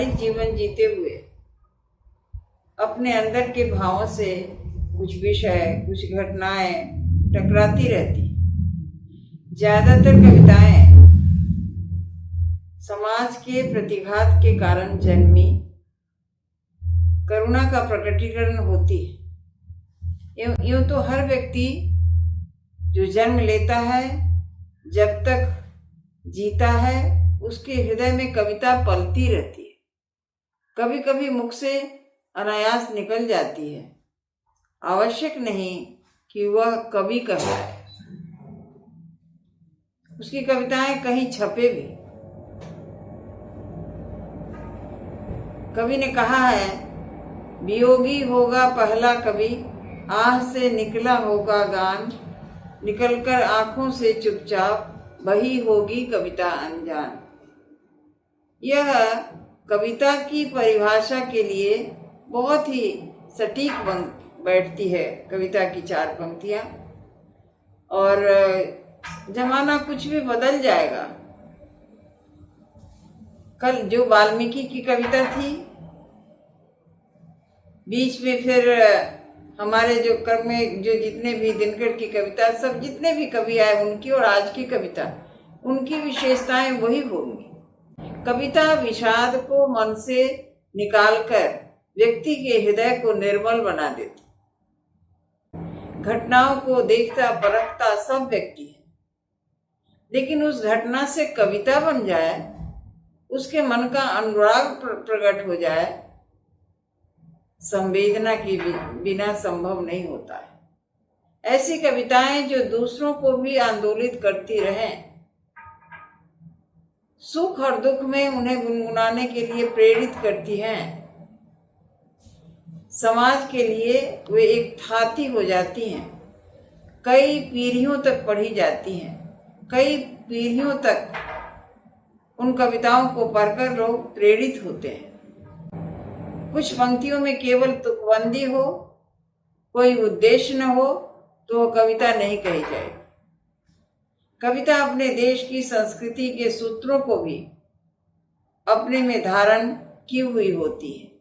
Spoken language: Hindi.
सांसारिक जीवन जीते हुए अपने अंदर के भावों से कुछ विषय, कुछ घटनाएं टकराती रहती। ज्यादातर कविताएं समाज के प्रतिघात के कारण जन्मी करुणा का प्रकटीकरण होती है। यूं तो हर व्यक्ति जो जन्म लेता है, जब तक जीता है, उसके हृदय में कविता पलती रहती है। कभी कभी मुख से अनायास निकल जाती है, आवश्यक नहीं कि वह कवि कहलाए। उसकी कविताएं कहीं छपे भी। कवि ने कहा है, वियोगी होगा पहला कवि, आह से निकला होगा गान, निकलकर आंखों से चुपचाप वही होगी कविता अनजान। यह कविता की परिभाषा के लिए बहुत ही सटीक बैठती है कविता की 4 पंक्तियां। और जमाना कुछ भी बदल जाएगा। कल जो वाल्मीकि की कविता थी, बीच में फिर हमारे जो क्रम में जो जितने भी दिनकर की कविता, सब जितने भी कवि आए उनकी और आज की कविता, उनकी विशेषताएं वही होंगी। कविता विषाद को मन से निकालकर व्यक्ति के हृदय को निर्मल बना देती। घटनाओं को देखता परखता सब व्यक्ति है, लेकिन उस घटना से कविता बन जाए, उसके मन का अनुराग प्रकट हो जाए, संवेदना के बिना संभव नहीं होता है। ऐसी कविताएं जो दूसरों को भी आंदोलित करती रहें, सुख और दुख में उन्हें गुनगुनाने के लिए प्रेरित करती हैं, समाज के लिए वे एक थाती हो जाती हैं, कई पीढ़ियों तक पढ़ी जाती हैं। कई पीढ़ियों तक उन कविताओं को पढ़कर लोग प्रेरित होते हैं। कुछ पंक्तियों में केवल तुकबंदी हो, कोई उद्देश्य न हो, तो वह कविता नहीं कही जाएगी। कविता अपने देश की संस्कृति के सूत्रों को भी अपने में धारण की हुई होती है।